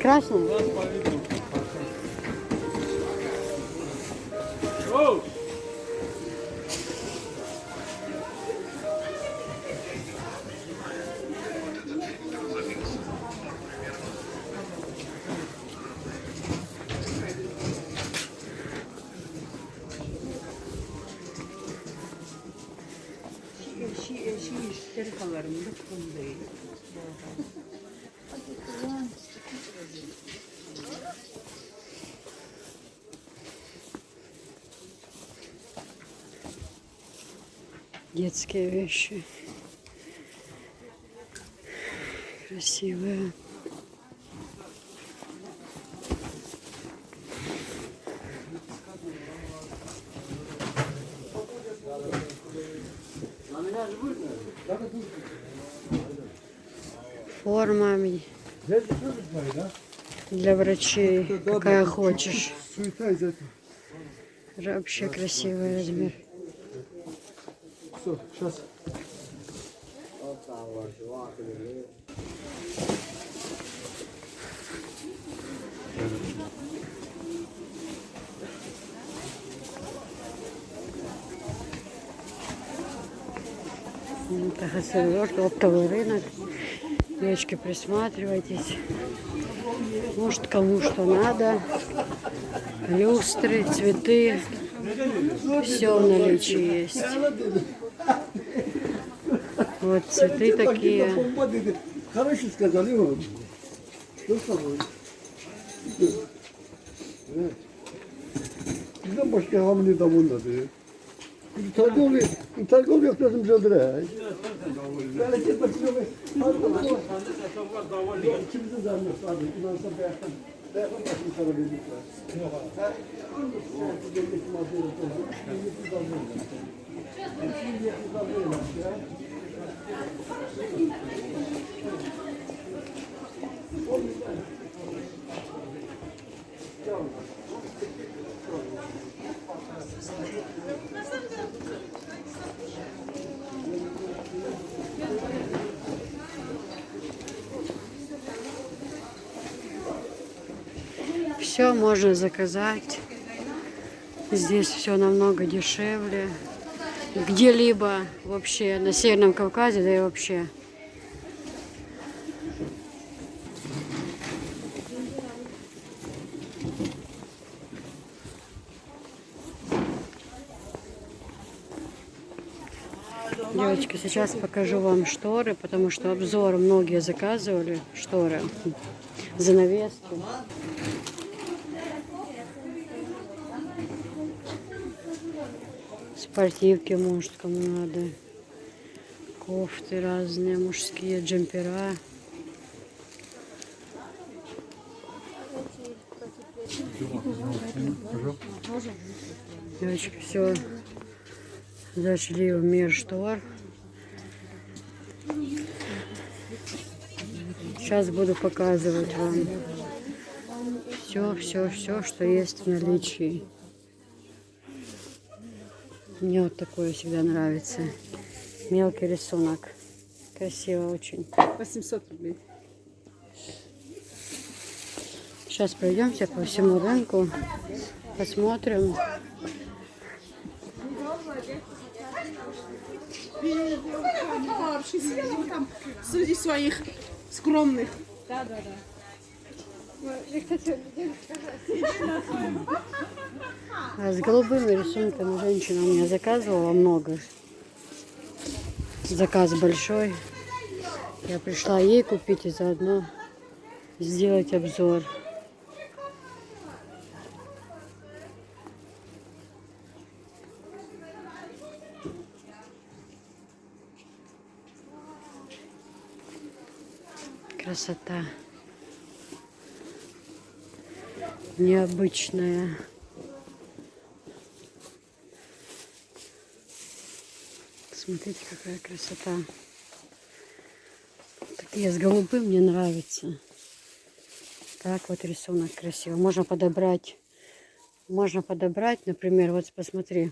Красный? Детские вещи. Красивые. Форма для врачей, какая хочешь. Вообще красивый размер. Все, сейчас. Это Хасавюрт, оптовый рынок. Девочки, присматривайтесь. Может, кому что надо. Люстры, цветы. Все в наличии есть. Вот цветы такие. Хорошо сказали вам. Что с тобой? Bizden başka hamile davulmadı. Торговля yapıyordum Cöldür'e. Belki bakıyorum. İkimizin zannediyoruz abi. Bundan sonra beyazdan. Beyazdan başını sana verecekler. Devletin maddeleri oldu. Devletin davranıyor. Devletin davranıyor ya. Все можно заказать. Здесь все намного дешевле. Где-либо вообще на Северном Кавказе, да и вообще. Девочки, сейчас покажу вам шторы, потому что обзор многие заказывали. Шторы, занавески. Спортивки, может, кому надо. Кофты разные, мужские, джемпера. Девочки, все. Зашли в мир штор. Сейчас буду показывать вам все, что есть в наличии. Мне вот такое всегда нравится. Мелкий рисунок. Красиво очень. 800 рублей. Сейчас пройдемся по всему рынку. Посмотрим. Там среди своих скромных. Да. А с голубыми рисунками женщина у меня заказывала много. Заказ большой. Я пришла ей купить и заодно сделать обзор. красота. Необычная. Смотрите, какая красота. Такие с голубым мне нравится. Так вот рисунок красивый. Можно подобрать, например, вот посмотри.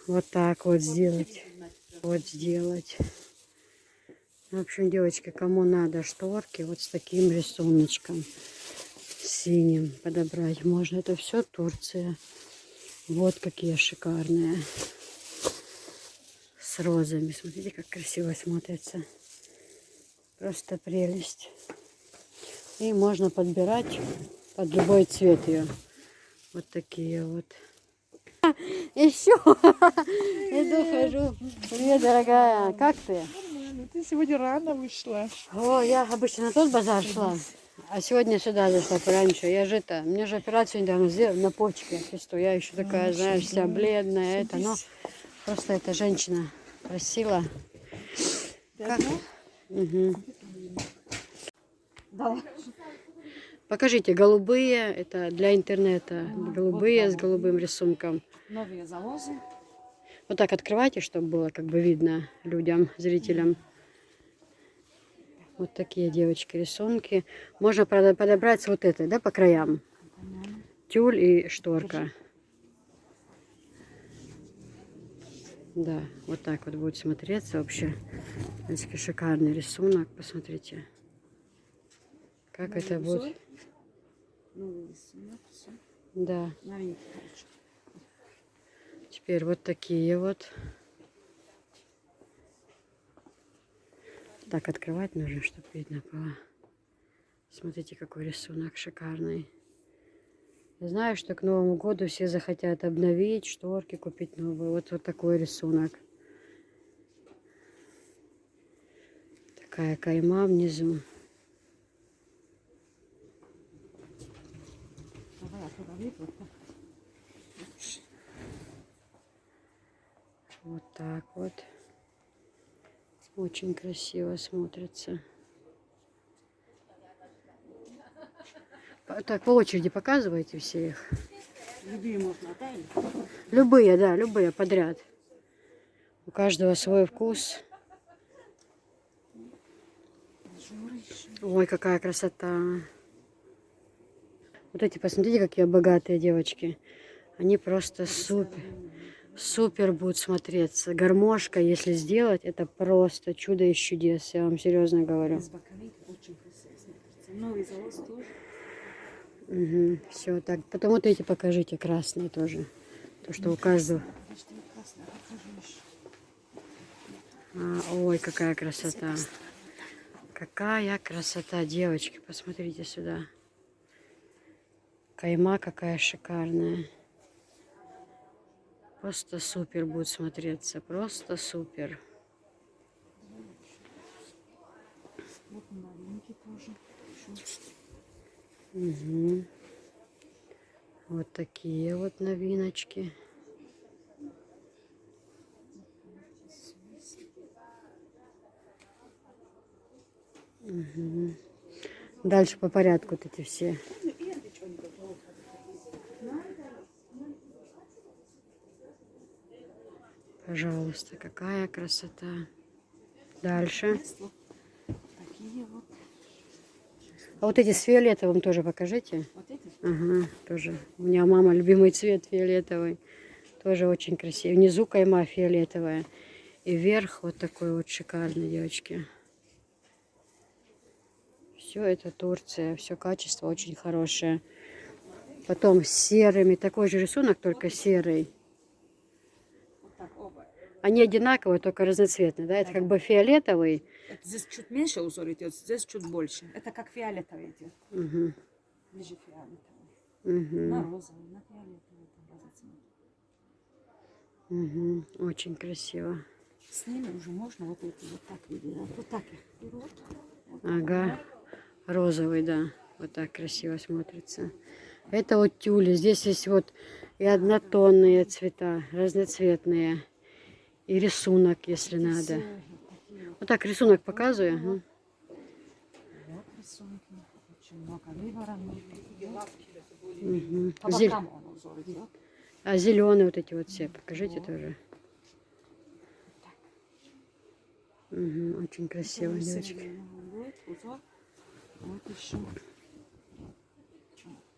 Вот так вот сделать. Вот сделать. В общем, девочки, кому надо шторки, вот с таким рисуночком. Синим подобрать можно. Это все Турция. Вот какие шикарные. С розами. Смотрите, как красиво смотрится. Просто прелесть. И можно подбирать под любой цвет ее. Вот такие вот. Еще. Иду, хожу. Привет, дорогая. Как ты? Нормально. Ты сегодня рано вышла. О, я обычно на тот базар шла. А сегодня сюда зашла пораньше. Я же это, мне же операцию недавно сделали на почке. Что я еще такая, знаешь, вся бледная. Это, но просто эта женщина просила. Как? Угу. Покажите, голубые, это для интернета. Голубые с голубым рисунком. Новые залозы. Вот так открывайте, чтобы было как бы видно людям, зрителям. Вот такие, девочки, рисунки. Можно подобрать с вот этой, да, по краям. Тюль и шторка. Да, вот так вот будет смотреться вообще. Девочки, шикарный рисунок. Посмотрите. Как это будет. Новый рисунок. Все. Да. Новенький, короче. Теперь вот такие вот. Так открывать нужно, чтобы видно было. Смотрите, какой рисунок шикарный. Я знаю, что к Новому году все захотят обновить шторки, купить новые. Вот такой рисунок. Такая кайма внизу. Давай, оттуда видно. Вот так вот. Очень красиво смотрится. Так, по очереди показывайте все их. Любые можно, да? Любые, да, любые подряд. У каждого свой вкус. Ой, какая красота. Вот эти, посмотрите, какие богатые девочки. Они просто супер. Супер будут смотреться. Гармошка, если сделать, это просто чудо из чудес. Я вам серьезно говорю. С боковых очень красиво смотрится. Новый залоз тоже. Угу, все так. Потом вот эти покажите, красные тоже. То, что у каждого. Подожди, красный, покажи еще. Ой, какая красота. Какая красота, девочки. Посмотрите сюда. Кайма какая шикарная. Просто супер будет смотреться. Просто супер. Вот новенький тоже. Угу. Вот такие вот новиночки. Угу. Дальше по порядку вот эти все. Пожалуйста, какая красота. Дальше. Такие вот. А вот эти с фиолетовым тоже покажите. Вот эти? Ага, тоже. У меня мама любимый цвет фиолетовый. Тоже очень красивый. Внизу кайма фиолетовая. И вверх вот такой вот шикарный, девочки. Все это Турция. Все качество очень хорошее. Потом с серыми. Такой же рисунок, только серый. Вот так оба. Они одинаковые, только разноцветные. Да? Это как бы фиолетовый. Это здесь чуть меньше узор идет, здесь чуть больше. Это как фиолетовый идет. Угу. Ближе фиолетовый. Угу. На розовый, на фиолетовый. Там разноцветный. Угу. Очень красиво. С ними уже можно вот эти вот так выбирать. Вот так их берут. Вот Ага. Розовый, да. Вот так красиво смотрится. Это вот тюли. Здесь есть вот и однотонные цвета, разноцветные. И рисунок, если надо. Вот так рисунок показываю. Ага. рисунки. Очень много выворотов. Мгм. По бокам он узор идет. А зеленые вот эти вот все, покажите тоже. Мгм, очень красиво, Потом девочки. середина будет узор. Вот еще.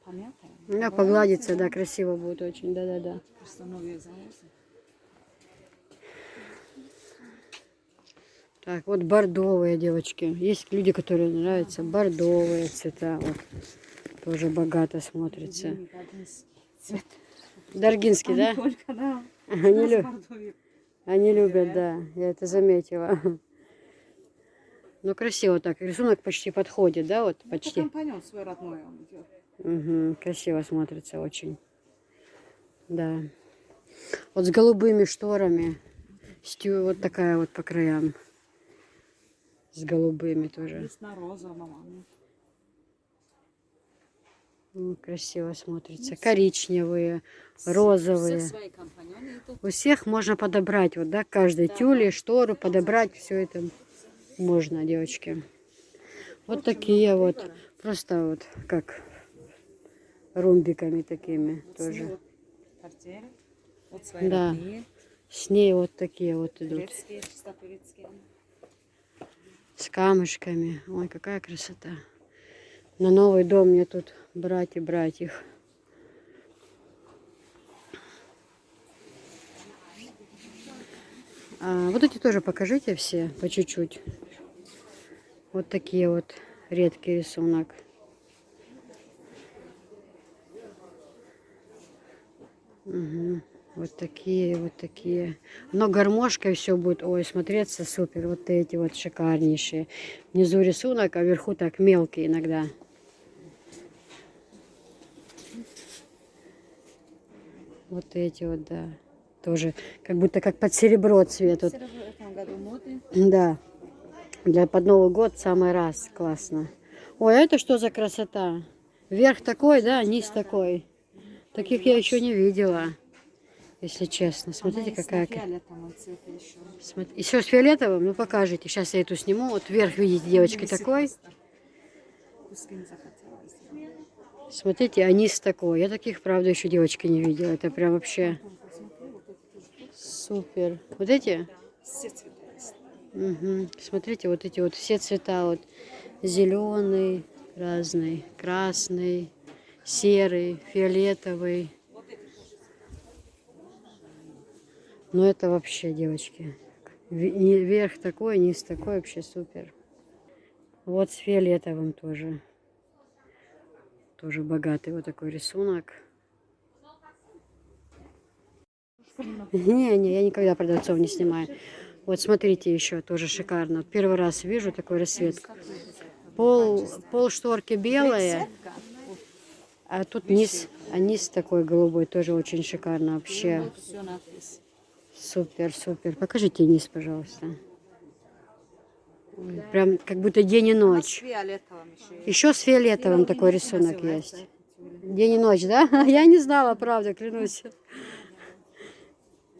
Помятая. Да, погладиться, да, красиво будет очень, да-да-да. Просто новые залозы. Так, вот бордовые, девочки. Есть люди, которые нравятся бордовые цвета. Вот. Тоже богато смотрится. Зимний гадинский цвет. Даргинский, да? Только, да. Они, С лю- бордовым. они любят, да. Я это заметила. Ну, красиво так. Рисунок почти подходит, да? Вот Это почти. компаньон свой родной он идет. Угу, красиво смотрится очень. Да. Вот с голубыми шторами. Вот такая вот по краям. С голубыми тоже. Есть на розовом. Красиво смотрится. Коричневые, розовые. Все свои компаньоны идут. У всех можно подобрать, вот, да, каждой тюле, штору подобрать, все это можно, девочки. Вот такие вот, просто вот, как ромбиками такими Вот тоже. вот портьеры. Вот свои Да. родные. С ней вот такие вот идут, Турецкие, чисто турецкие. с камушками. Ой, какая красота. На новый дом мне тут брать и брать их. Вот эти тоже покажите все по чуть-чуть. Вот такие вот редкий рисунок. Угу. Вот такие, вот такие. Но гармошкой все будет, ой, смотреться супер. Вот эти вот шикарнейшие. Внизу рисунок, а вверху так мелкий иногда. Вот эти вот, да. Тоже как будто как под серебро цвет. Вот. Серебро в этом году моды. Да. Под Новый год самый раз. Классно. Ой, а это что за красота? Верх такой, да, низ такой. Таких я еще не видела, если честно. Смотрите, Она есть какая... на фиолетовом цвете еще. Еще с фиолетовым? Ну, покажите. Сейчас я эту сниму. Вот верх, видите, девочки, такой. Куски не захотела сделать. Смотрите, а низ такой. Я таких, правда, еще девочки не видела. Это прям вообще Посмотри, вот эти тоже. супер. Вот эти? Все цвета есть. Угу. Смотрите, вот эти вот все цвета. Вот зеленый, разный, красный, серый, фиолетовый. Ну, это вообще, девочки. Верх такой, низ такой. Вообще супер. Вот с фиолетовым тоже. Тоже богатый вот такой рисунок. Не, я никогда продавцов не снимаю. Вот смотрите, еще тоже шикарно. Вот первый раз вижу такой расцветку. Пол шторки белые, а тут низ такой голубой. Тоже очень шикарно вообще. Все надпись. Супер, супер. Покажите низ, пожалуйста. Ой, прям как будто день и С ночь. фиолетовым еще есть. Еще с фиолетовым такой рисунок Называется есть. эта тюля. День и ночь, да? Я не знала, правда, клянусь.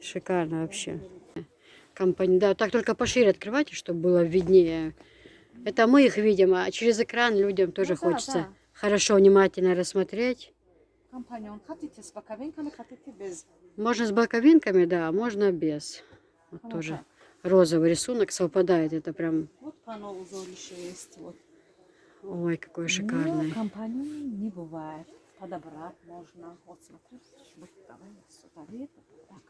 Шикарно вообще. Компания, да, так только пошире открывайте, чтобы было виднее. Это мы их видим, а через экран людям тоже Ну да, хочется да. хорошо, внимательно рассмотреть. Компаньон. Хотите с боковинками, хотите без. Можно с боковинками, да, можно без. Вот Ну, тоже так. розовый рисунок совпадает. Это прям, Вот пано узор еще есть. Вот. ой, какой Но шикарный. компаньон не бывает. Подобрать можно. Вот смотри. Вот давай сюда вверх. Так.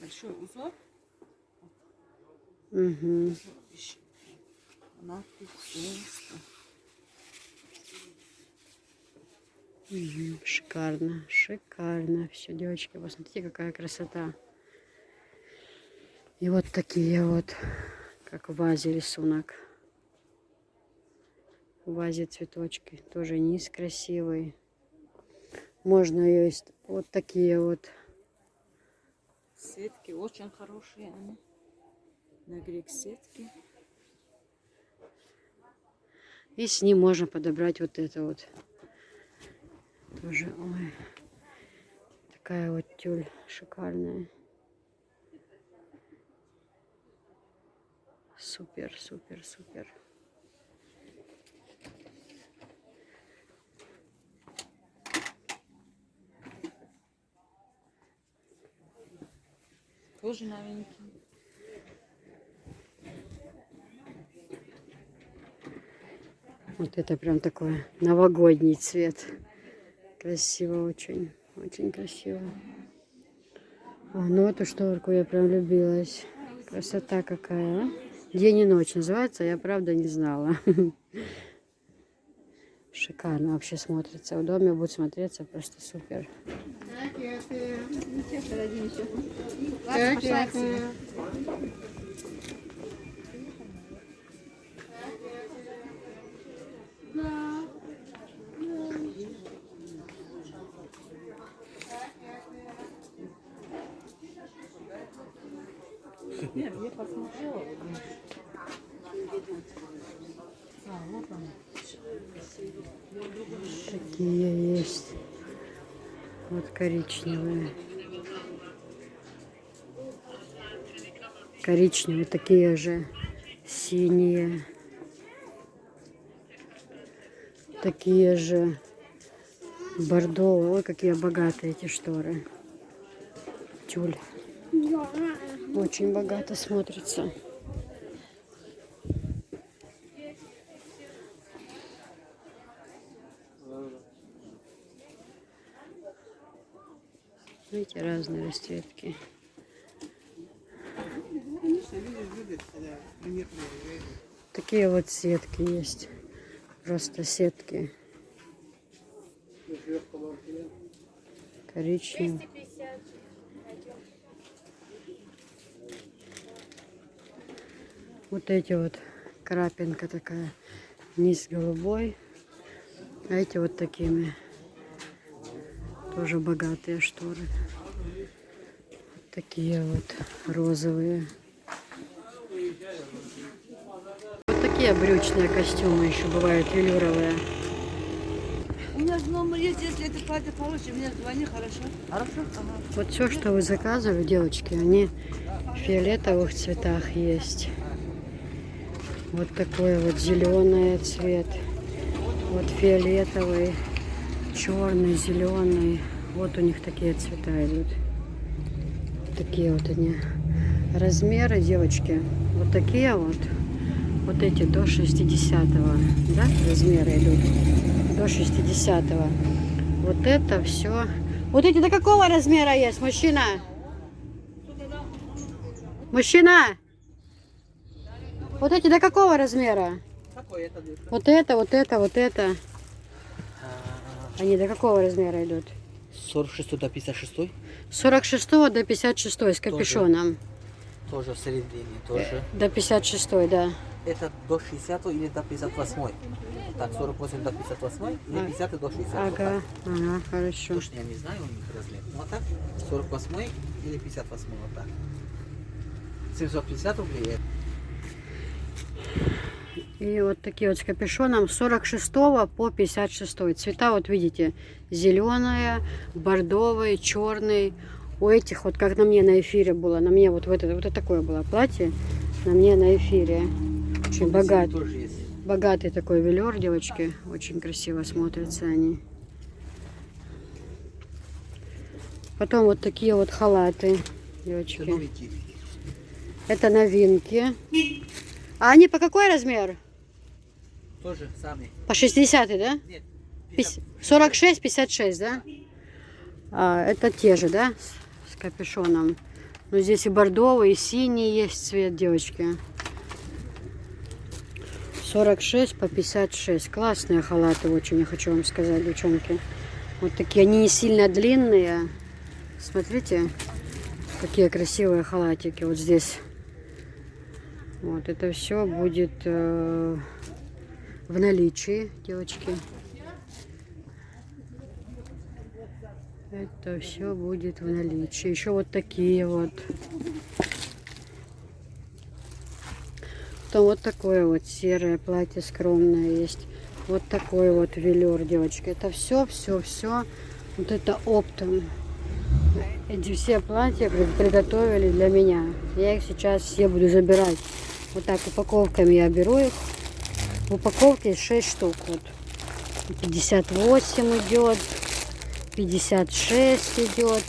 Большой узор. Угу. Еще. Надпись. Все. Шикарно, шикарно. Все, девочки, посмотрите, какая красота. И вот такие вот, как в вазе рисунок. В вазе цветочки. Тоже низ красивый. Можно есть вот такие вот. Сетки очень хорошие. Они. На грек сетки. И с ним можно подобрать вот это вот. Тоже, ой. Такая вот тюль шикарная. Супер, супер, супер. Тоже новенький. Вот это прям такой новогодний цвет. Красиво очень. Очень красиво. А, ну эту шторку я прям влюбилась. Красота какая, а? День и ночь называется, я правда не знала. Шикарно вообще смотрится. В доме будет смотреться просто супер. Ладно, пошла я к себе. Нет, я посмотрела. А, вот он. Такие есть. Вот коричневые. Коричневые, такие же синие. Такие же бордовые. Ой, какие богатые эти шторы. Тюль. Очень богато смотрится. Видите, разные расцветки. Такие вот сетки есть. Просто сетки. Коричневые. Вот эти вот крапинка такая, низ голубой, а эти вот такими, тоже богатые шторы. Такие вот розовые. Вот такие брючные костюмы еще бывают, велюровые. У меня же номер есть, если это платье получше, мне звони, хорошо? Хорошо? Ага. Вот все, что вы заказывали, девочки, они в фиолетовых цветах есть. Вот такой вот зеленый цвет, вот фиолетовый, черный, зеленый. Вот у них такие цвета идут. Такие вот они. Размеры, девочки, вот такие вот. Вот эти до 60-го, да, размеры идут. До 60-го. Вот это все. Вот эти до какого размера есть, мужчина? Мужчина! Вот эти до какого размера? Какой это? Вот это, вот это, вот это. Они до какого размера идут? 46 до 56, С 46 до 56 с капюшоном. тоже в середине, тоже. До 56, да. Это до 60 или до 58? Так, 48 до 58 или 50 до 60? Ага, ага, хорошо. Точно я не знаю у них размер. Ну а так, 48 или 58, вот так. 750 рублей. И вот такие вот с капюшоном с 46 по 56. Цвета вот видите, зеленая, бордовый, черный. У этих вот как на мне на эфире было, на мне вот это такое было платье, на мне на эфире. Очень богатый, Тоже есть. богатый такой велюр, девочки. Очень красиво смотрятся они. Потом вот такие вот халаты, девочки. Новенький. Это новинки. А они по какой размер? Тоже сами. По 60, да? Нет, 46, 56, да? А, это те же, да? С капюшоном. Но здесь и бордовый, и синий есть цвет, девочки. 46 по 56. Классные халаты очень, я хочу вам сказать, девчонки. Вот такие, они не сильно длинные. Смотрите, какие красивые халатики вот здесь. Вот это все будет в наличии, девочки. Это все будет в наличии. Еще вот такие вот. Потом вот такое вот серое платье скромное есть. Вот такой вот велюр, девочки. Это все. Вот это оптом. Эти все платья приготовили для меня. Я их сейчас все буду забирать. Вот так упаковками я беру их. В упаковке 6 штук. Вот. 58 идет. 56 идет.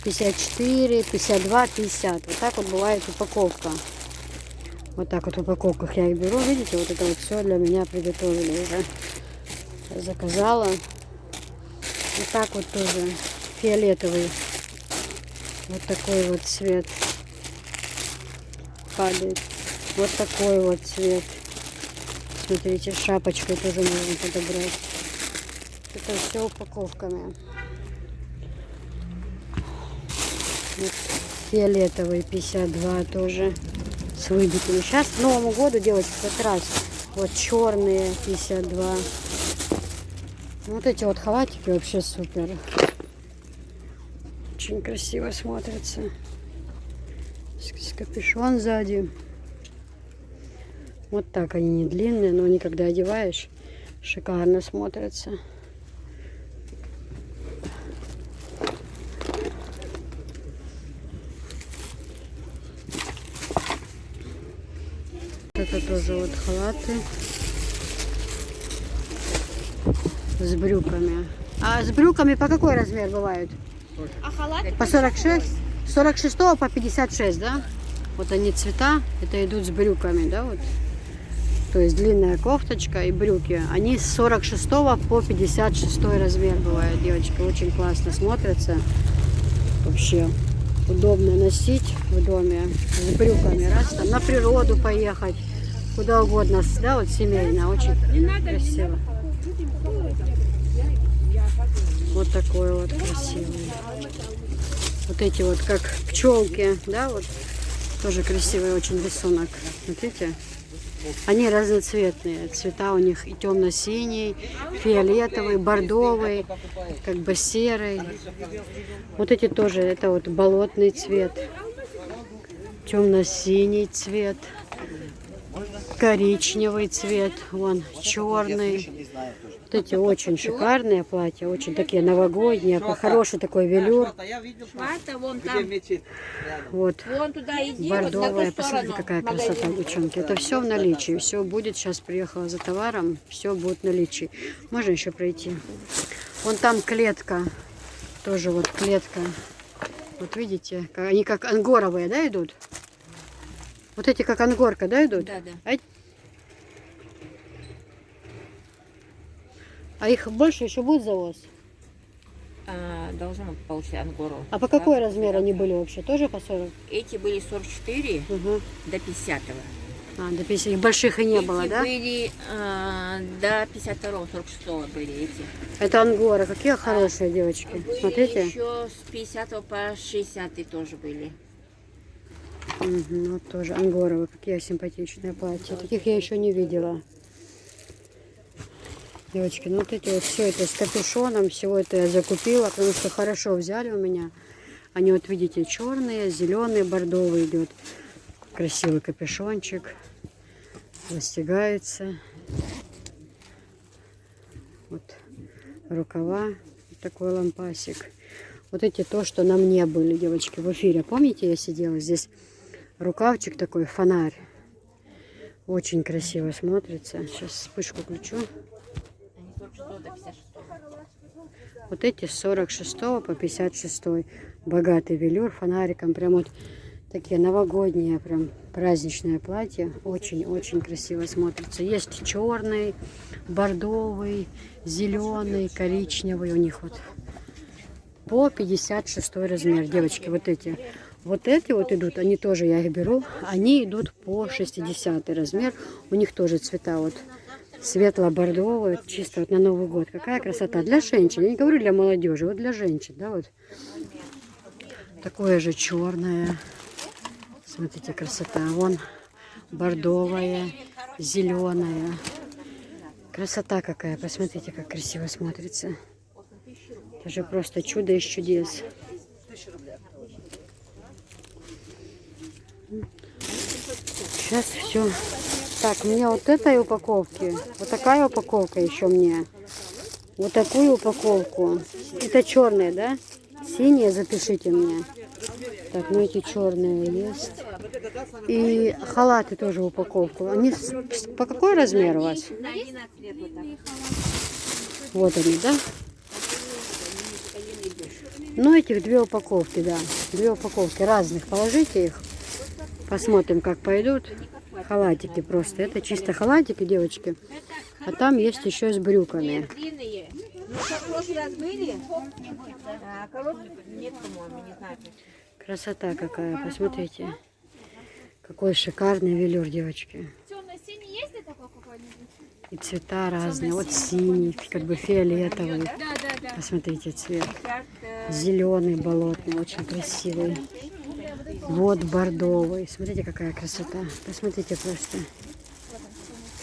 54, 52, 50. Вот так вот бывает упаковка. Вот так вот в упаковках я их беру. Видите, вот это вот все для меня приготовили уже. Я заказала. Вот так вот тоже фиолетовый. Вот такой вот цвет падает. Вот такой вот цвет. Смотрите, шапочкой тоже можно подобрать. Это все упаковками. Вот фиолетовый 52 тоже с выбитыми. Сейчас к Новому году, девочки, как раз вот черные 52. Вот эти вот халатики вообще супер. Очень красиво смотрятся. С капюшон сзади. Вот так они не длинные, но они когда одеваешь, шикарно смотрятся. Это тоже вот халаты с брюками. А с брюками по какой размер бывают? А халат? По 46? С 46 по 56, да? Вот они цвета, это идут с брюками, да, вот. То есть длинная кофточка и брюки. Они с 46 по 56 размер бывают, девочки. Очень классно смотрятся. Вообще удобно носить в доме с брюками. Раз там на природу поехать, куда угодно, да, вот семейно. Очень красиво. Вот такой вот красивый. Вот эти вот как пчелки, да, вот тоже красивый очень рисунок. Смотрите. Они разноцветные. Цвета у них и темно-синий, фиолетовый, бордовый, как бы серый. Вот эти тоже, это вот болотный цвет, темно-синий цвет, коричневый цвет, вон черный. Вот эти очень шикарные платья, очень такие новогодние, хороший такой велюр. Швата вон там. Вот. Вон туда иди, Бордовая, вот на ту посмотрите, сторону. какая красота, девчонки. Это все в наличии, все будет. Сейчас приехала за товаром, все будет в наличии. Можно еще пройти. Вон там клетка, тоже вот клетка. Вот видите, они как ангоровые, да, идут? Вот эти как ангорка, да, идут? Да, да. А их больше еще будет завоз? Должно получить ангору. А по какой размер они были вообще? Тоже по 40? Эти были 44 Угу. до 50-го. А, до 50. Их больших и не было, Эти да? были до 52-го, 46-го были эти. Это ангоры. Какие хорошие девочки. Были Смотрите. еще с 50 по 60 тоже были. Угу, вот тоже ангоровые. Какие симпатичные платья. Таких я еще не видела. Девочки, ну вот эти вот все это с капюшоном, всего это я закупила, потому что хорошо взяли у меня. Они вот видите, черные, зеленые, бордовый идет. Красивый капюшончик. Застегается. Вот рукава. Вот такой лампасик. Вот эти то, что на мне были, девочки, в эфире. Помните, я сидела здесь? Рукавчик такой, фонарь. Очень красиво смотрится. Сейчас вспышку включу. Вот эти с 46 по 56. Богатый велюр, фонариком. Прям вот такие новогодние, прям праздничное платье. Очень-очень красиво смотрится. Есть черный, бордовый, зеленый, коричневый. У них вот по 56 размер. Девочки, вот эти. Вот эти вот идут, они тоже, я их беру. Они идут по 60 размер. У них тоже цвета вот светло-бордовый, чисто вот на Новый год. Какая красота. Для женщин. Я не говорю для молодежи, вот для женщин, да, вот. Такое же черное. Смотрите, красота. Вон бордовая, зеленая. Красота какая. Посмотрите, как красиво смотрится. Это же просто чудо из чудес. Сейчас все. Так, мне вот этой упаковки, вот такая упаковка еще мне. Вот такую упаковку. Это черные, да? Синие запишите мне. Так, ну эти черные есть. И халаты тоже упаковку. Они по какой размер у вас? Вот они, да? Ну, этих 2 упаковки, да. 2 упаковки разных. Положите их. Посмотрим, как пойдут. Халатики просто. Это чисто халатики, девочки. А там есть еще с брюками. Длинные. Ну, как в прошлый раз были? А короткие нет, по-моему, не знаю. Красота какая, посмотрите. Какой шикарный велюр, девочки. Темно-синий есть ли такой какой-нибудь? И цвета разные. Вот синий, как бы фиолетовый. Да, да, да. Посмотрите цвет. Зеленый, болотный, очень красивый. Вот бордовый. Смотрите, какая красота. Посмотрите просто.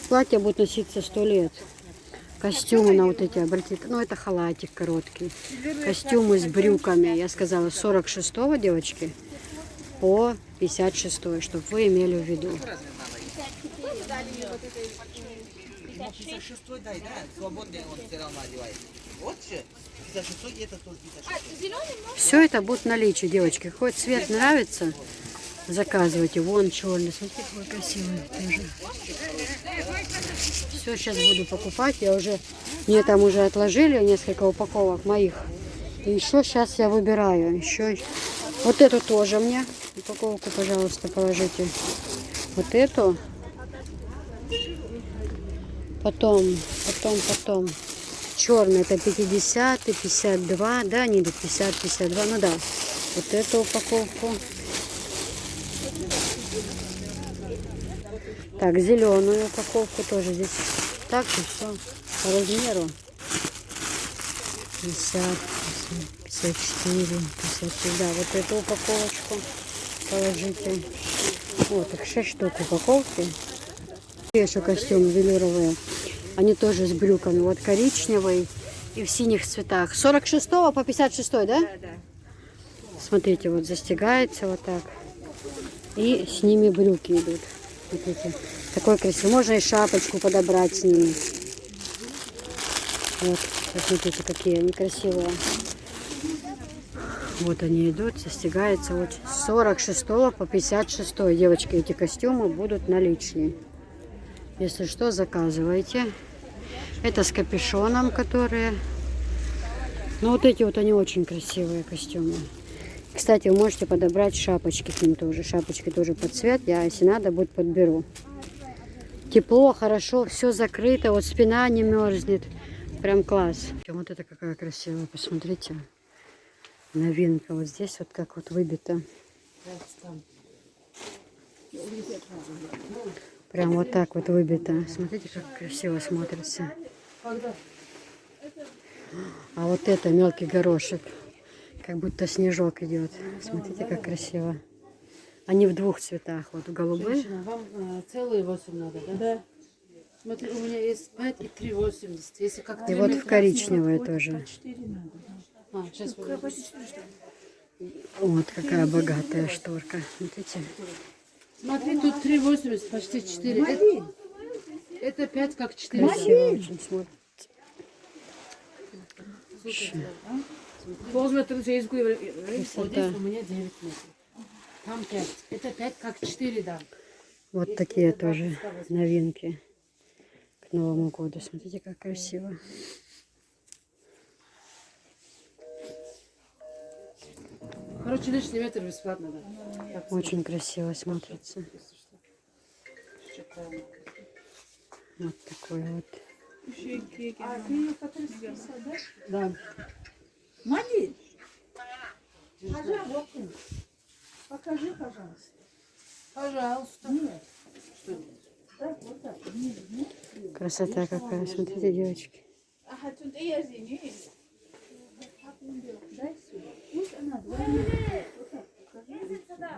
Платье будет носиться 100 лет. Костюмы на вот эти, обратите. Ну, это халатик короткий. Костюмы с брюками. Я сказала, с 46-го, девочки, по 56-й, чтобы вы имели в виду. 56 дай, да? Свободный он все равно одевает. Вот же, 56 и это тоже 56. Все это будет в наличии, девочки. Какой цвет нравится, заказывайте. Вон черный. Смотрите, какой красивый тоже. Все сейчас буду покупать. Мне там уже отложили несколько упаковок моих. И еще сейчас я выбираю. Еще вот эту тоже мне упаковку, пожалуйста, положите. Вот эту. Потом. Черный это 50, 52, да, они идут 50, 52, ну да. Вот эту упаковку. Так, зеленую упаковку тоже здесь. Так, и все по размеру. 50, 54, 54, да, вот эту упаковочку положите. Вот, их 6 штук упаковки. Еще костюмы велюровые. Они тоже с брюками. Вот коричневый и в синих цветах. С 46 по 56, да? Да, да. Смотрите, вот застегается вот так. И с ними брюки идут. Смотрите. Такой красивый. Можно и шапочку подобрать с ними. Вот, посмотрите, какие они красивые. Вот они идут, застегаются. Вот с 46 по 56. Девочки, эти костюмы будут наличные. Если что, заказывайте. Это с капюшоном, которые... Ну, вот эти вот, они очень красивые костюмы. Кстати, вы можете подобрать шапочки к ним тоже. Шапочки тоже под цвет. Я, если надо, будет подберу. Тепло, хорошо, все закрыто. Вот спина не мерзнет. Прям класс. Вот это какая красивая, посмотрите. Новинка. Вот здесь вот как вот выбито. Прям вот так вот выбито. Смотрите, как красиво смотрится. А вот это мелкий горошек. Как будто снежок идет. Смотрите, как красиво. Они в 2 цветах. Вот голубые. Женщина, вам целые 8 надо, да? Да. Смотри, у меня есть 5 и 3,80. Если как И вот в коричневые тоже. сейчас Вот какая богатая шторка. Смотрите. Смотри, тут 3,80, почти 4. Это 5 как 4. Красиво очень смотрится. Полметра здесь говорит, Красота. у меня 9 метров. Там 5. Это 5 как 4, да. Вот такие тоже новинки к Новому году. Смотрите, как красиво. Короче, лишний метр бесплатно, да. Очень красиво смотрится. Вот такой вот. Да. Мади, покажи, пожалуйста. Пожалуйста. Красота какая. Смотрите, девочки.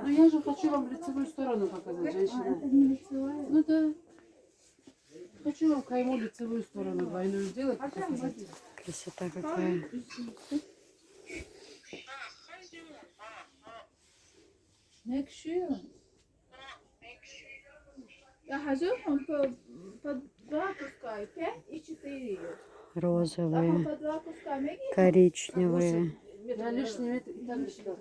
Ну я же хочу вам лицевую сторону показать, женщина. Ну да. Хочу вам кайму лицевую сторону двойную сделать. Показать. Красота какая. Я хожу, он по 2 пускай, 5 и 4. Розовые, По 2 пускай, коричневые. Я лишний метр и так еще.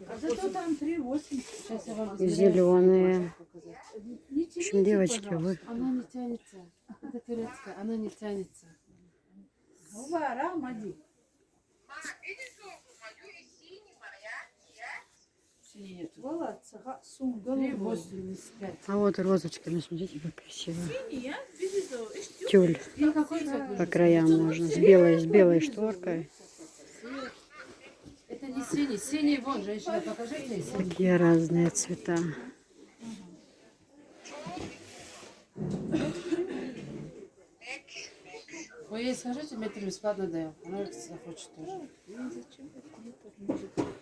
А зато там 3,80. Сейчас я вам Зеленые. показать. В общем, девочки, вы... Она не тянется. Это турецкая, она не тянется. Увара, Мади. Синий нет. Вала, цага, сум, 3,85. А вот розочками, смотрите, как красиво. Синяя, видишь, ишь, Тюль И какой цвет по нужен? краям можно, с белой шторкой. Это не синий. Синий вон, женщина, покажите. Синий. Такие разные цвета. Вы ей скажите, метр бесплатно даем. Она захочет тоже.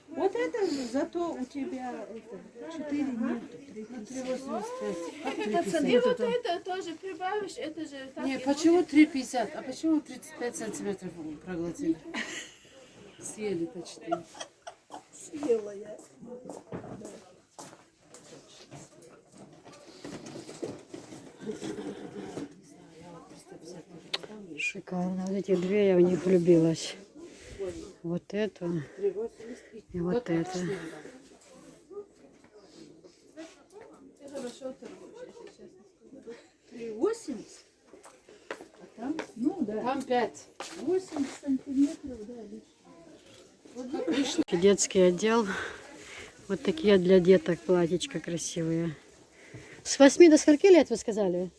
Вот это зато у тебя это 4 нет. 3,85. Как И 3,50? вот это тоже прибавишь, это же так. Не, и почему 3,50? А почему 35 сантиметров проглотили? Съели почти. съела я. Шикарно. Вот эти две я в них влюбилась. Вот эту и вот это. Ты хорошо торгуешь, если честно сказать. 3,80? А там, ну да, Там 5. 80 сантиметров, да, лишь. Детский отдел. Вот такие для деток платьичка красивые. С 8 до скольки лет вы сказали?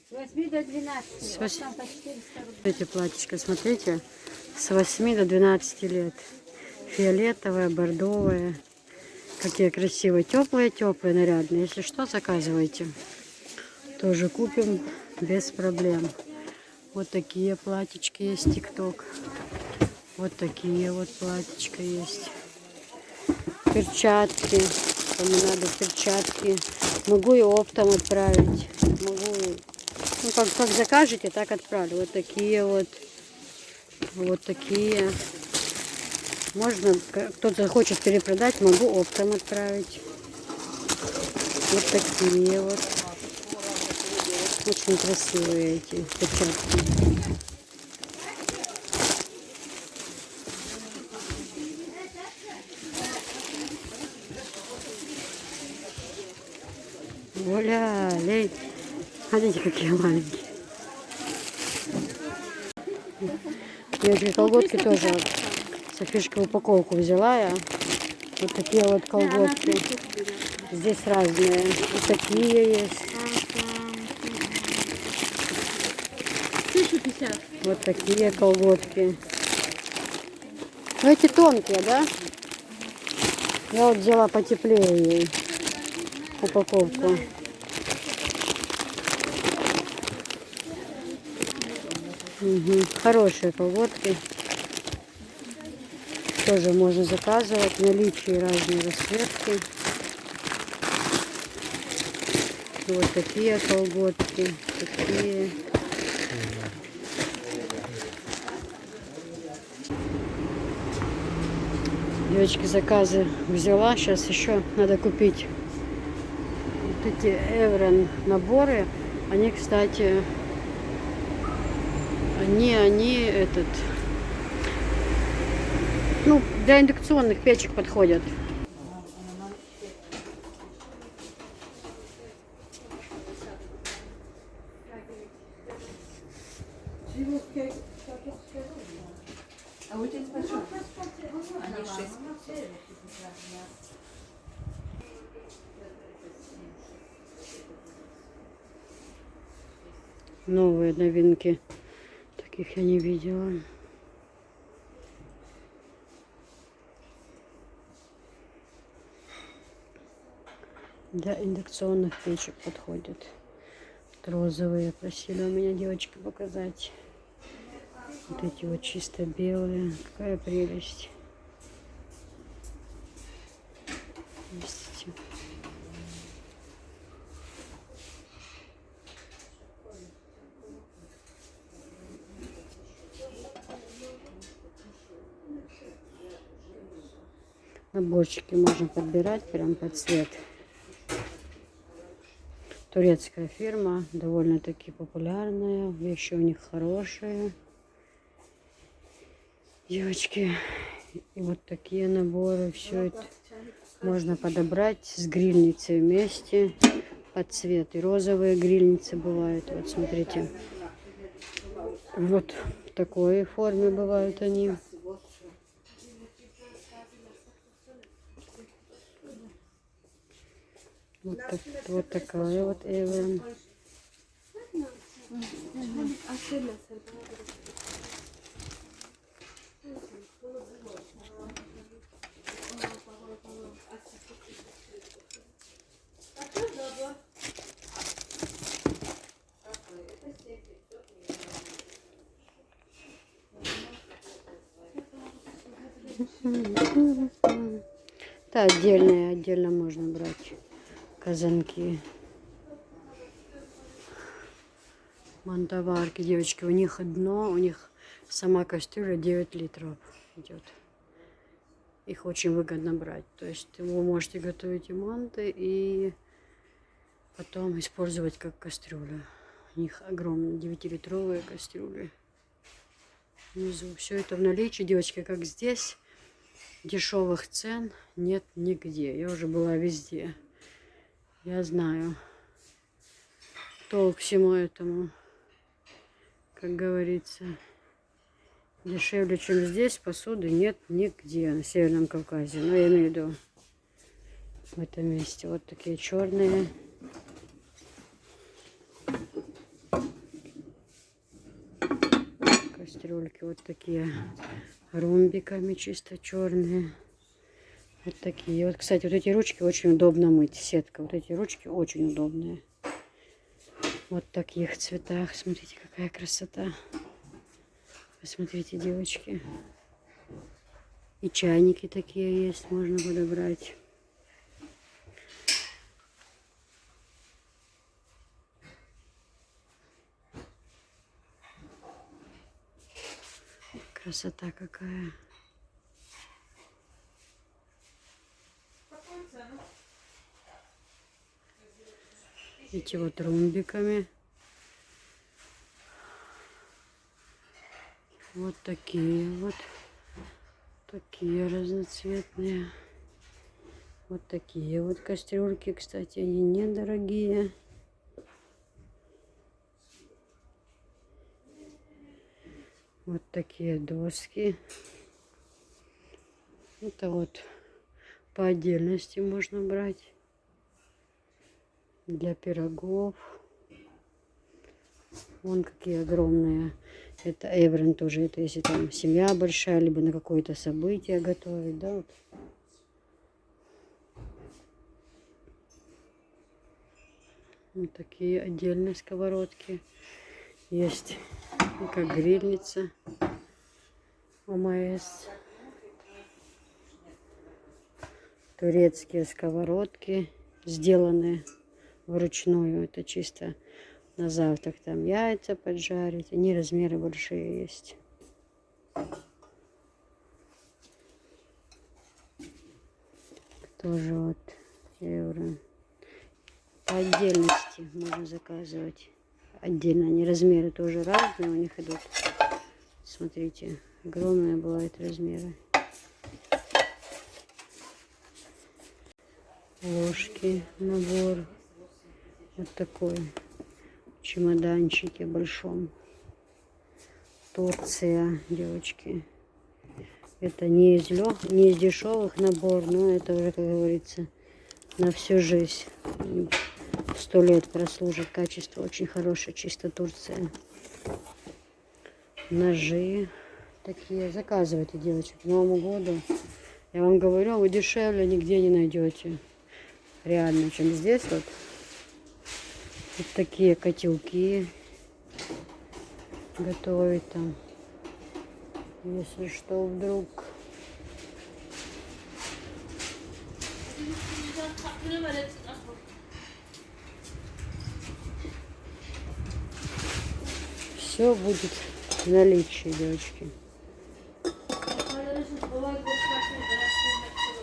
С 8 до 12. С 8. Там по 400 рублей. Эти платьишко, смотрите, с 8 до 12 лет. Фиолетовое, бордовое. Какие красивые, теплые, нарядные. Если что, заказывайте. Тоже купим без проблем. Вот такие платьички есть, ТикТок. Вот такие вот платьичка есть. Перчатки. Кому надо перчатки. Могу и оптом отправить. Могу, ну как закажете, так отправлю. Вот такие вот. Вот такие. Можно, кто-то хочет перепродать, могу оптом отправить. Вот такие вот. Очень красивые эти перчатки. Гуляли. Смотрите, какие маленькие. Девочки, колготки тоже. Софишка упаковку взяла я. Вот такие вот колготки. Здесь разные. Вот такие есть. 1050. Вот такие колготки. Ну, эти тонкие, да? Я вот взяла потеплее ей упаковку. Угу. Хорошие колготки. Тоже можно заказывать. В наличии разные расцветки. Вот такие колготки. Такие. Девочки, заказы взяла. Сейчас еще надо купить вот эти Эврон наборы. Они, кстати, они этот, ну, для индукционных печек подходят. А у тебя почем? Они 6. Новые новинки. Таких я не видела. Для индукционных печек подходят. Вот розовые просили у меня девочки показать. Вот эти вот чисто белые. Какая прелесть. Видите? Наборчики можно подбирать прям под цвет. Турецкая фирма, довольно-таки популярная, вещи у них хорошие. Девочки, и вот такие наборы, все это можно подобрать с грильницей вместе под цвет. И розовые грильницы бывают, вот смотрите. Вот в такой форме бывают они. Вот такая вот Эврон. Это отдельно можно брать казанки. Мантоварки, девочки, у них дно, у них сама кастрюля 9 литров идет. Их очень выгодно брать. То есть вы можете готовить и манты, и потом использовать как кастрюлю. У них огромные 9-литровые кастрюли. Внизу все это в наличии, девочки, как здесь. Дешевых цен нет нигде. Я уже была везде. Я знаю толк всему этому. Как говорится, дешевле, чем здесь, посуды нет нигде на Северном Кавказе. Но я имею в виду в этом месте. Вот такие черные. Кастрюльки вот такие ромбиками чисто черные. Вот такие. Вот, кстати, вот эти ручки очень удобно мыть. Сетка. Вот эти ручки очень удобные. Вот в таких цветах. Смотрите, какая красота. Посмотрите, девочки. И чайники такие есть. Можно подобрать. Красота какая. Эти вот ромбиками. Вот такие вот. Такие разноцветные. Вот такие вот кастрюльки. Кстати, они недорогие. Вот такие доски. Это вот по отдельности можно брать. Для пирогов. Вон какие огромные. Это Эврон тоже. Это если там семья большая, либо на какое-то событие готовить. Да, вот. Вот такие отдельные сковородки. Есть и как грильница. ОМС. Турецкие сковородки. Сделанные вручную. Это чисто на завтрак. Там яйца поджарить. Они размеры большие есть. Тоже вот евро. По отдельности можно заказывать. Отдельно. Они размеры тоже разные у них идут. Смотрите. Огромные бывают размеры. Ложки, набор. Вот такой. В чемоданчике большом. Турция, девочки. Это не из дешевых набор, но это уже, как говорится, на всю жизнь. 100 лет прослужит. Качество очень хорошее, чисто Турция. Ножи такие. Заказывайте, девочек, к Новому году. Я вам говорю, вы дешевле нигде не найдете. Реально, чем здесь вот. Вот такие котелки. Готовить там. Если что, вдруг. Все будет в наличии, девочки.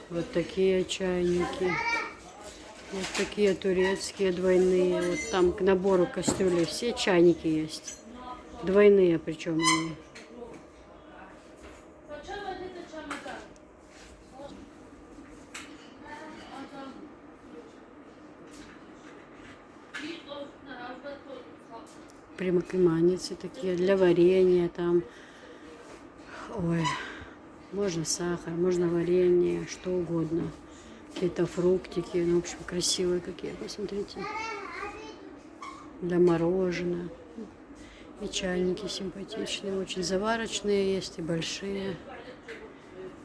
Вот такие чайники. Вот такие турецкие двойные. Вот там к набору кастрюли все чайники есть. Двойные причем они. Прямокреманницы такие для варенья там. Ой, можно сахар, можно варенье, что угодно. Какие-то фруктики. Ну, в общем, красивые какие, посмотрите. Для мороженого. И чайники симпатичные. Очень заварочные есть и большие.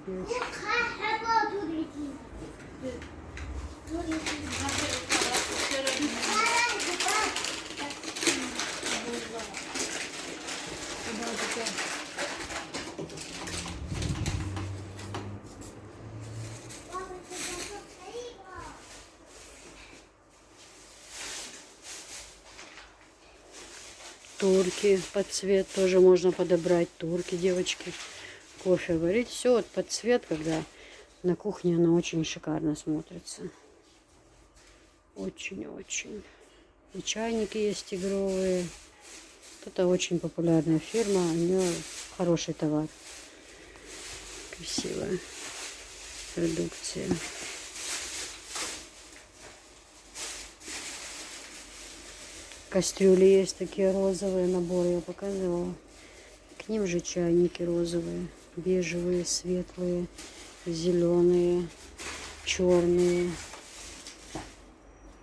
И очень турки под цвет тоже можно подобрать. Турки, девочки, кофе варить. Все вот под цвет, когда на кухне оно очень шикарно смотрится. Очень-очень. И чайники есть игровые. Это очень популярная фирма. У нее хороший товар. Красивая продукция. Кастрюли есть такие розовые наборы, я показывала. К ним же чайники розовые, бежевые, светлые, зеленые, черные.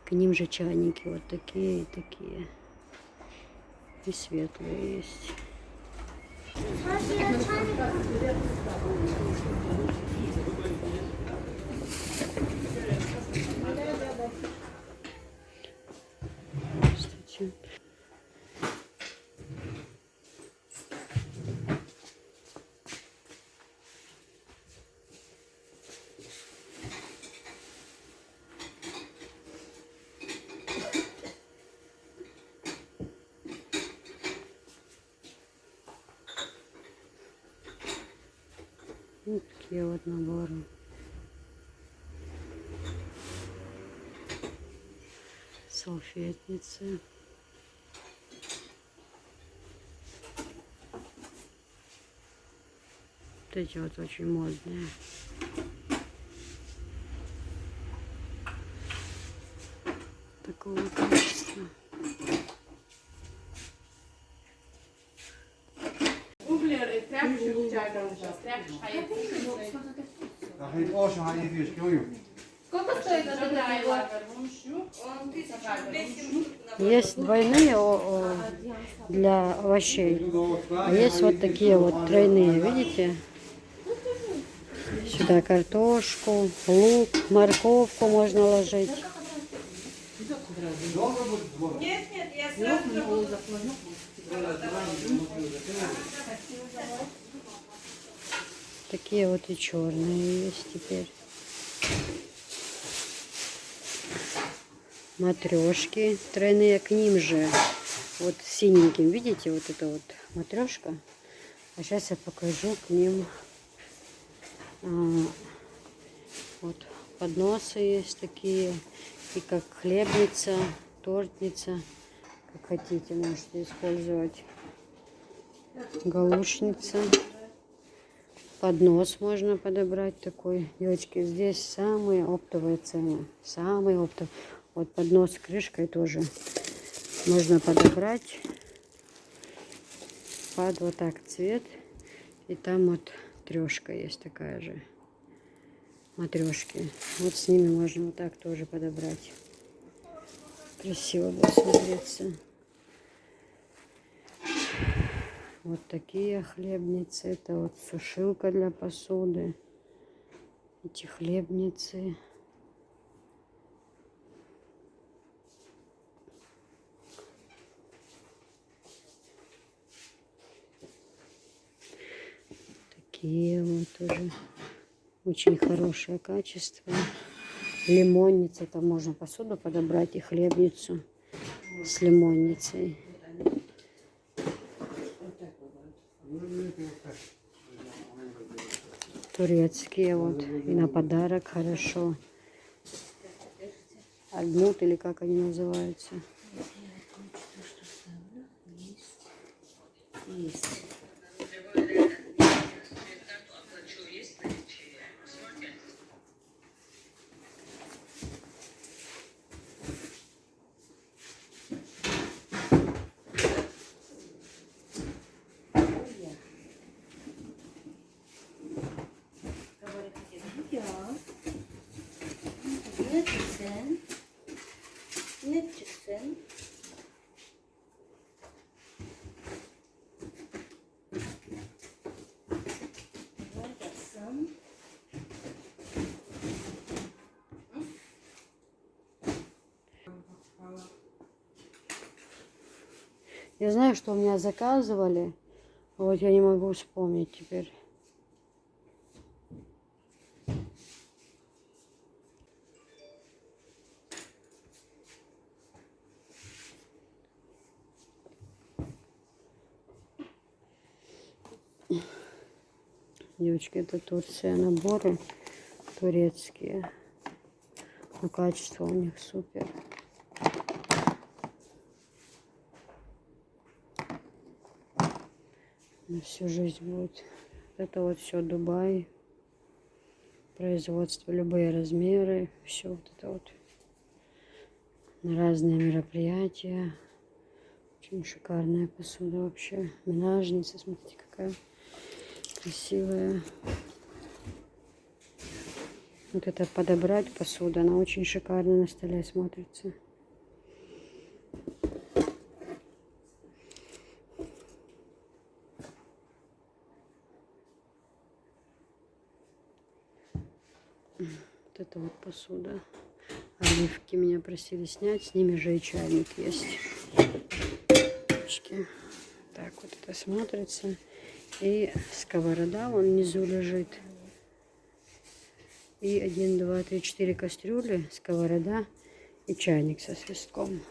К ним же чайники вот такие и такие. И светлые есть. Кстати. Вот такие вот наборы. Салфетницы. Вот эти вот очень модные. Такого качества. Сколько стоит этот набор? Есть двойные для овощей, а есть вот такие вот тройные, видите? Сюда картошку, лук, морковку можно ложить. Такие вот и черные есть теперь. Матрешки тройные, к ним же вот синеньким, видите, вот эта вот матрешка. А сейчас я покажу к ним. Вот подносы есть такие, и как хлебница, тортница, как хотите, можете использовать. Галушница. Поднос можно подобрать такой. Девочки, здесь самые оптовые цены. Самые оптовые. Вот поднос с крышкой тоже можно подобрать под вот так цвет. И там вот трешка есть такая же. Матрешки. Вот с ними можно вот так тоже подобрать. Красиво будет смотреться. Вот такие хлебницы. Это вот сушилка для посуды. Эти хлебницы. Такие вот тоже. Очень хорошее качество. Лимонница. Там можно посуду подобрать и хлебницу с лимонницей. Турецкие вот. И на подарок хорошо. Альмут или как они называются. Я знаю, что у меня заказывали. Вот я не могу вспомнить теперь. Девочки, это Турция, наборы турецкие. Но качество у них супер. На всю жизнь будет. Это вот все Дубай. Производство, любые размеры. Все вот это вот. На разные мероприятия. Очень шикарная посуда вообще. Минажница, смотрите, какая красивая. Вот это подобрать посуду, она очень шикарно на столе смотрится. Вот это вот посуда. Оливки меня просили снять, с ними же и чайник есть. Так вот это смотрится. И сковорода, вон внизу лежит. И 1, 2, 3, 4 кастрюли, сковорода и чайник со свистком.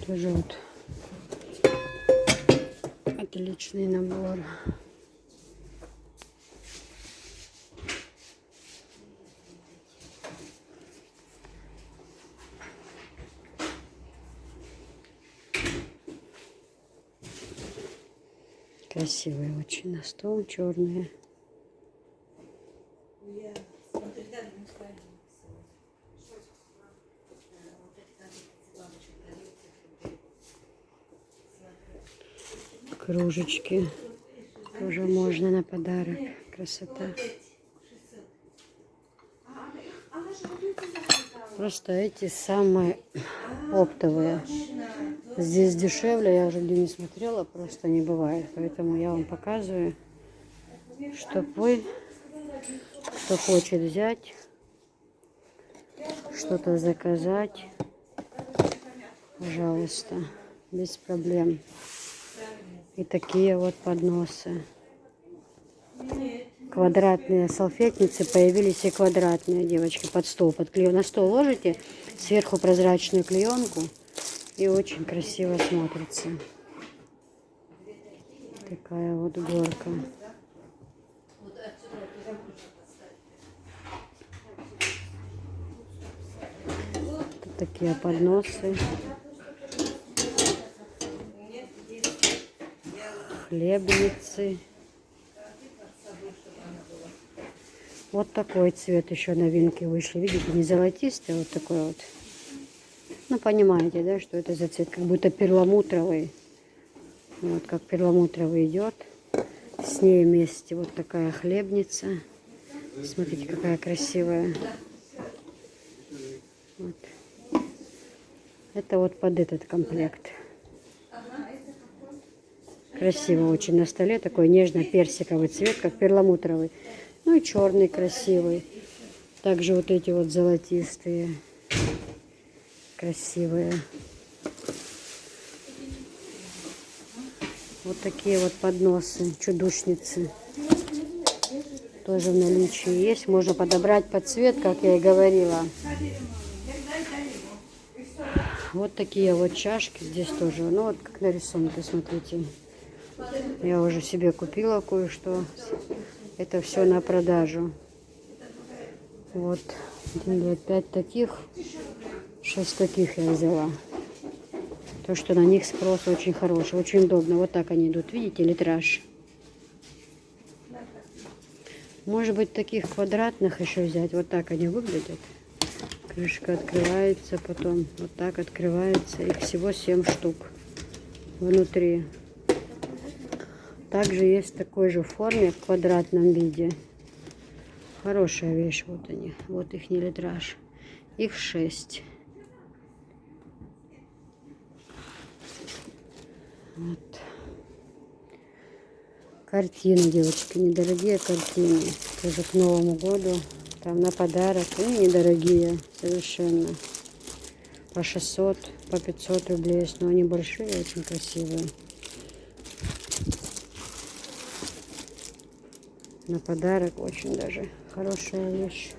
Тоже вот отличный набор. Красивые очень на стол, черные. Кружечки тоже можно на подарок. Красота. Просто эти самые оптовые. Здесь дешевле, я уже где не смотрела, просто не бывает. Поэтому я вам показываю, чтобы вы, кто хочет взять, что-то заказать, пожалуйста, без проблем. И такие вот подносы. Квадратные салфетницы появились, и квадратные, девочки, под стол, под клеенку. На стол ложите, сверху прозрачную клеенку, и очень красиво смотрится. Такая вот горка. Тут такие подносы. Хлебницы. Вот такой цвет еще новинки вышли. Видите, не золотистый, вот такой вот. Ну, понимаете, да, что это за цвет? Как будто перламутровый. Вот как перламутровый идет. С ней вместе вот такая хлебница. Смотрите, какая красивая. Вот. Это вот под этот комплект. Красиво очень на столе. Такой нежно-персиковый цвет, как перламутровый. Ну и черный красивый. Также вот эти вот золотистые. Красивые. Вот такие вот подносы, чудушницы. Тоже в наличии есть. Можно подобрать под цвет, как я и говорила. Вот такие вот чашки здесь тоже. Ну вот как на рисунке, смотрите. Я уже себе купила кое-что. Это все на продажу. Вот. 1, 2, 5 таких. 6 таких я взяла. То, что на них спрос очень хороший. Очень удобно. Вот так они идут. Видите, литраж. Может быть, таких квадратных еще взять. Вот так они выглядят. Крышка открывается, потом вот так открывается. Их всего 7 штук внутри. Также есть в такой же форме, в квадратном виде. Хорошая вещь, вот они. Вот их литраж. Их 6. Вот. Картины, девочки, недорогие картины. Тоже к Новому году. Там на подарок. И недорогие совершенно. По 600, по 500 рублей есть, но они большие, очень красивые. На подарок очень даже хорошая вещь.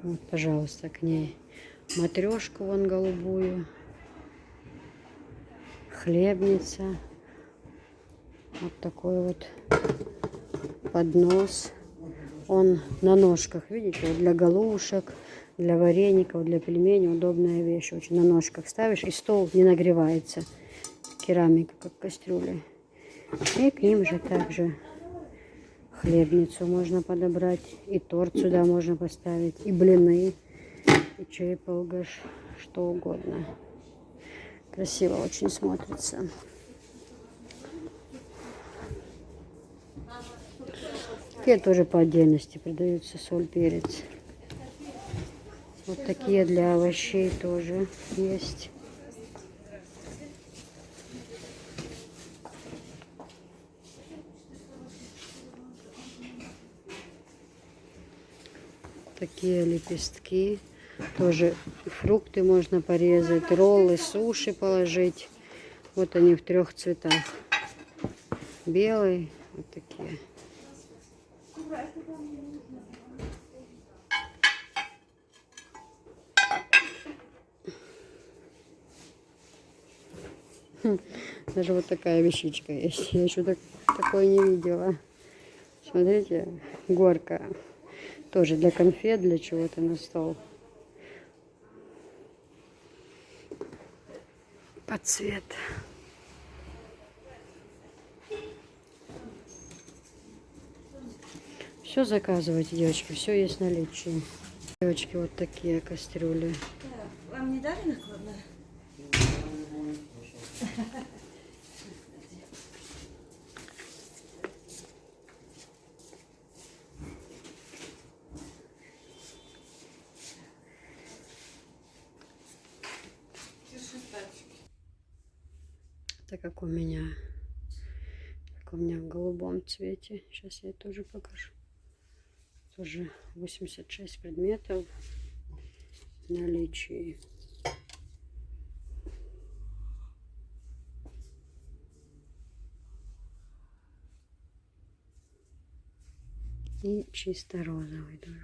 Вот, пожалуйста, к ней матрешку вон голубую, хлебница, вот такой вот поднос. Он на ножках, видите, вот для галушек, для вареников, для пельменей удобная вещь. Очень на ножках ставишь, и стол не нагревается. Керамика, как кастрюля. И к ним же также хлебницу можно подобрать, и торт сюда можно поставить, и блины, и чайпалгаш, что угодно. Красиво очень смотрится. Такие тоже по отдельности продаются, соль, перец. Вот такие для овощей тоже есть. Такие лепестки. Тоже фрукты можно порезать, роллы, суши положить. Вот они в 3 цветах. Белый, вот такие. Даже вот такая вещичка есть. Я еще такой не видела. Смотрите, горка. Тоже для конфет, для чего-то на стол. Под цвет. Все заказывайте, девочки, все есть в наличии. Девочки, вот такие кастрюли. Вам не дали накладное? Так как у меня в голубом цвете. Сейчас я тоже покажу. Тоже 86 предметов в наличии. И чисто розовый тоже.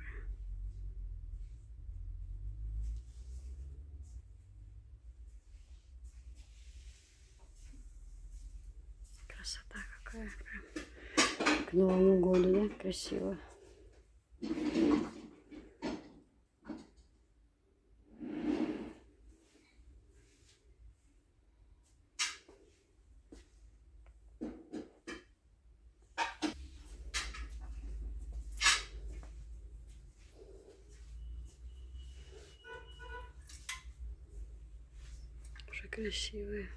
Красота какая прям. К Новому году, да? Красиво. Уже красивые.